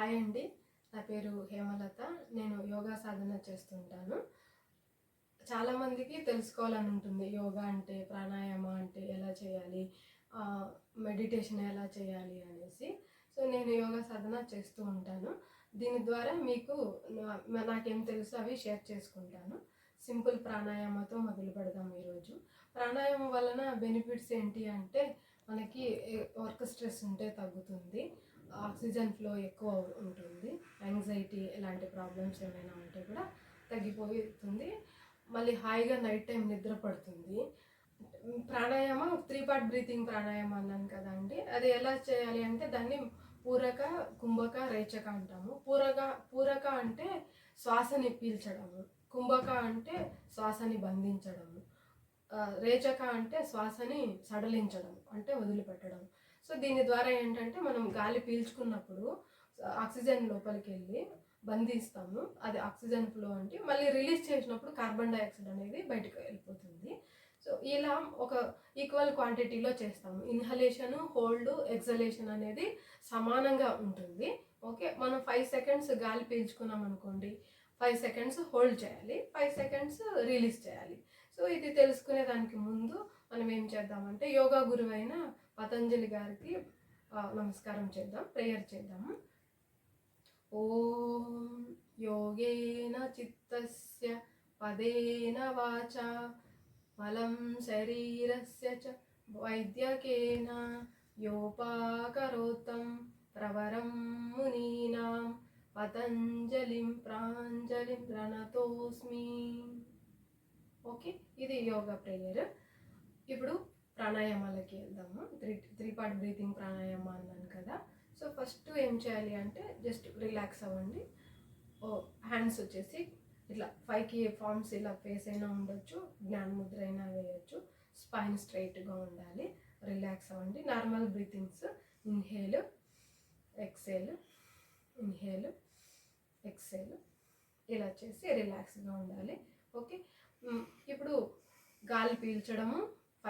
Hi అండి, నా పేరు హేమలత. నేను యోగా సాధన చేస్తుంటాను. చాలామందికి తెలుసుకోవాలని ఉంటుంది, యోగా అంటే, ప్రాణాయామ అంటే ఎలా చేయాలి, మెడిటేషన్ ఎలా చేయాలి అనేసి. సో నేను యోగా సాధన చేస్తూ ఉంటాను. దీని ద్వారా మీకు నాకేం తెలుసో అవి షేర్ చేసుకుంటాను. సింపుల్ ప్రాణాయామతో మొదలు పెడదాం ఈరోజు. ప్రాణాయామం వలన బెనిఫిట్స్ ఏంటి అంటే, మనకి వర్క్ స్ట్రెస్ ఉంటే తగ్గుతుంది, ఆక్సిజన్ ఫ్లో ఎక్కువ ఉంటుంది, యాంగ్జైటీ ఇలాంటి ప్రాబ్లమ్స్ ఏమైనా ఉంటే కూడా తగ్గిపోతుంది, మళ్ళీ హాయిగా నైట్ టైం నిద్ర పడుతుంది. ప్రాణాయామ 3 పార్ట్ బ్రీతింగ్ ప్రాణాయామ అన్నాను కదండి, అది ఎలా చేయాలి అంటే దాన్ని పూరక, కుంభక, రేచక అంటాము. పూరక అంటే శ్వాసని పీల్చడము, కుంభక అంటే శ్వాసని బంధించడము, రేచక అంటే శ్వాసని సడలించడం అంటే వదిలిపెట్టడం. సో దీని ద్వారా ఏంటంటే మనం గాలి పీల్చుకున్నప్పుడు ఆక్సిజన్ లోపలికి వెళ్ళి బంధిస్తాము, అది ఆక్సిజన్ ఫ్లో అంటే, మళ్ళీ రిలీజ్ చేసినప్పుడు కార్బన్ డైఆక్సైడ్ అనేది బయటకు వెళ్ళిపోతుంది. సో ఇలా ఒక ఈక్వల్ క్వాంటిటీలో చేస్తాము. ఇన్హలేషన్, హోల్డ్, ఎక్సలేషన్ అనేది సమానంగా ఉంటుంది. ఓకే, మనం 5 సెకండ్స్ గాలి పీల్చుకున్నాం అనుకోండి, 5 సెకండ్స్ హోల్డ్ చేయాలి, 5 సెకండ్స్ రిలీజ్ చేయాలి. సో ఇది తెలుసుకునే దానికి ముందు మనం ఏం చేద్దామంటే, యోగా గురువైన పతంజలి గారికి నమస్కారం చేద్దాం, ప్రేయర్ చేద్దాము. ఓం యోగేన చిత్తస్య పదేన వాచా మలం శరీరస్య చ వైద్యకేన యోపాకరోత్తం ప్రవరం మునీనాం పతంజలిం ప్రాంజలిం ప్రణతోస్మి. ఓకే, ఇది యోగా ప్రేయర్. ఇప్పుడు ప్రాణాయామాలకి వెళ్దాము. త్రీ పార్ట్ బ్రీతింగ్ ప్రాణాయామ అన్నాను కదా. సో ఫస్ట్ ఏం చేయాలి అంటే, జస్ట్ రిలాక్స్ అవ్వండి. హ్యాండ్స్ వచ్చేసి ఇట్లా 5 ఫార్మ్స్, ఇలా ఫేస్ అయినా ఉండొచ్చు, జ్ఞాన ముద్ర అయినా వేయచ్చు. స్పైన్ స్ట్రైట్గా ఉండాలి, రిలాక్స్ అవ్వండి. Normal breathings, inhale, exhale, inhale, exhale, ఇలా చేసి రిలాక్స్గా ఉండాలి. ఓకే, ఇప్పుడు గాలి పీల్చడము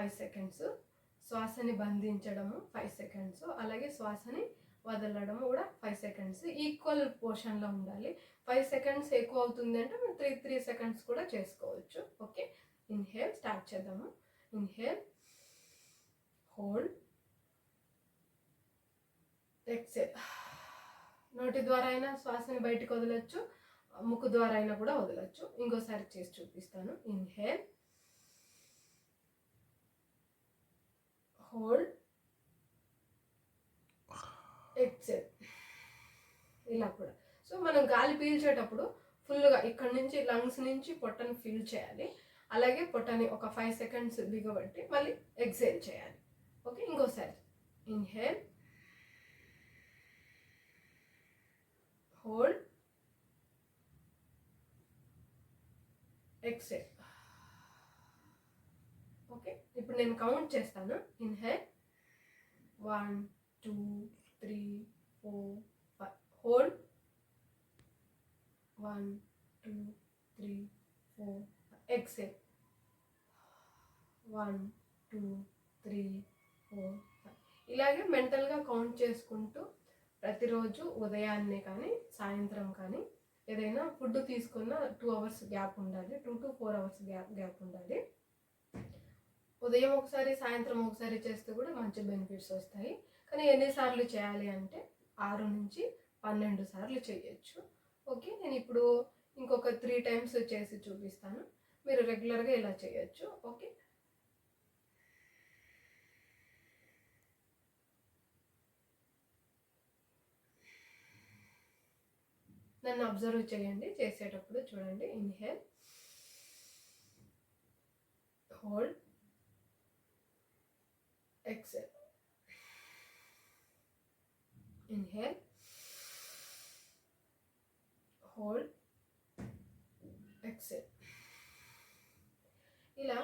5 సెకండ్స్, శ్వాసని బంధించడము 5 సెకండ్స్, అలాగే శ్వాసని వదలడము కూడా 5 సెకండ్స్, ఈక్వల్ పోర్షన్లో ఉండాలి. 5 సెకండ్స్ ఎక్కువ అవుతుంది అంటే మనం 3 సెకండ్స్ కూడా చేసుకోవచ్చు. ఓకే, ఇన్హేల్ స్టార్ట్ చేద్దాము. Inhale, hold, exhale. నోటి ద్వారా అయినా శ్వాసని బయటకు వదలొచ్చు, ముక్కు ద్వారా అయినా కూడా వదలొచ్చు. ఇంకోసారి చేసి చూపిస్తాను. ఇన్హేల్, హోల్డ్, ఎక్సేల్, ఇలా కూడా. సో మనం గాలి పీల్చేటప్పుడు ఫుల్గా ఇక్కడ నుంచి లంగ్స్ నుంచి పొట్టని ఫిల్ చేయాలి, అలాగే పొట్టని ఒక 5 సెకండ్స్ బిగబట్టి మళ్ళీ ఎక్సేల్ చేయాలి. ఓకే, ఇంకోసారి ఇన్హేల్, హోల్డ్, ఎక్సేల్. ఓకే, ఇప్పుడు నేను కౌంట్ చేస్తాను. Inhale 1 2 3 4 5, hold 1 2 3 4 5, exhale 1 2 3 4 5. ఇలాగే మెంటల్గా కౌంట్ చేసుకుంటూ ప్రతిరోజు ఉదయాన్నే కానీ సాయంత్రం కానీ ఏదైనా ఫుడ్ తీసుకున్న 2 అవర్స్ గ్యాప్ ఉండాలి, 2 to 4 అవర్స్ గ్యాప్ ఉండాలి. ఉదయం ఒకసారి సాయంత్రం ఒకసారి చేస్తే కూడా మంచి బెనిఫిట్స్ వస్తాయి. కానీ ఎన్నిసార్లు చేయాలి అంటే 6 నుంచి 12 సార్లు చేయొచ్చు. ఓకే, నేను ఇప్పుడు ఇంకొక 3 టైమ్స్ చేసి చూపిస్తాను, మీరు రెగ్యులర్గా ఇలా చేయొచ్చు. ఓకే, నన్ను అబ్జర్వ్ చేయండి, చేసేటప్పుడు చూడండి. Inhale, hold, exhale, inhale, hold, exhale. ఇలా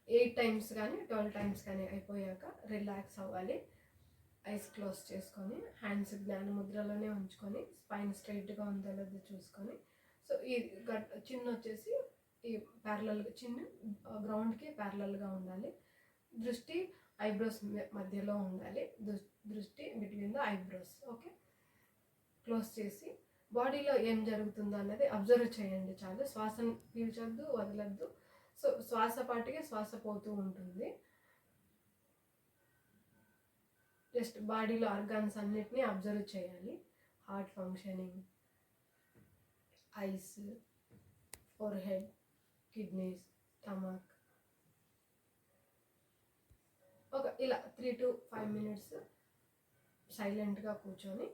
8 టైమ్స్ కానీ 12 టైమ్స్ కానీ అయిపోయాక రిలాక్స్ అవ్వాలి. ఐస్ క్లోజ్ చేసుకొని హ్యాండ్స్ జ్ఞాన ముద్రలోనే ఉంచుకొని స్పైన్ స్ట్రైట్గా ఉందో లేదో చూసుకొని, సో ఈ చిన్న వచ్చేసి ఈ ప్యారలల్గా, చిన్న గ్రౌండ్కి ప్యారలల్గా ఉండాలి. దృష్టి ఐబ్రోస్ మధ్యలో ఉండాలి, దృష్టి between the eyebrows. Okay, close చేసి బాడీలో ఏం జరుగుతుందో అన్నది అబ్జర్వ్ చేయండి చాలు. శ్వాసను పీల్చొద్దు, వదలొద్దు. సో శ్వాస పాటికి శ్వాస పోతూ ఉంటుంది. జస్ట్ బాడీలో ఆర్గాన్స్ అన్నిటినీ అబ్జర్వ్ చేయాలి. Heart functioning, ice, forehead, kidneys, stomach. ఇలా 3 to 5 minutes సైలెంట్గా కూర్చొని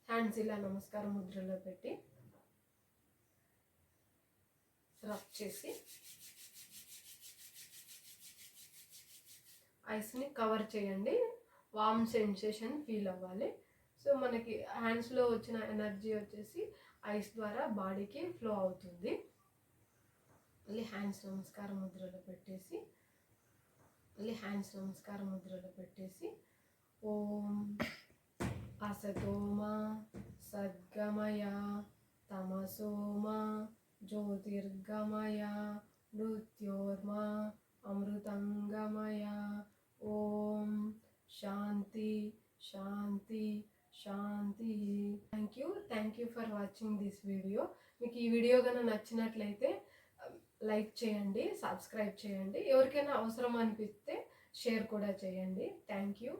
హ్యాండ్స్ ఇలా నమస్కారం ముద్రలో పెట్టి రబ్ చేసి ఐస్ని కవర్ చేయండి. వార్మ్ సెన్సేషన్ ఫీల్ అవ్వాలి. సో మనకి హ్యాండ్స్లో వచ్చిన ఎనర్జీ వచ్చేసి ఐస్ ద్వారా బాడీకి ఫ్లో అవుతుంది. మళ్ళీ హ్యాండ్స్ నమస్కారం ముద్రలో పెట్టేసి ఓం అసతోమా సద్గమయ తమసోమా జ్యోతిర్గమయ మృత్యోర్మా అమృతంగమయ. ఓం శాంతి శాంతి శాంతి. Thank you for watching this video. మీకు ఈ వీడియో కనుక నచ్చినట్లయితే లైక్ చేయండి, సబ్స్క్రైబ్ చేయండి. ఎవరికైనా అవసరం అనిపిస్తే షేర్ కూడా చేయండి. Thank you.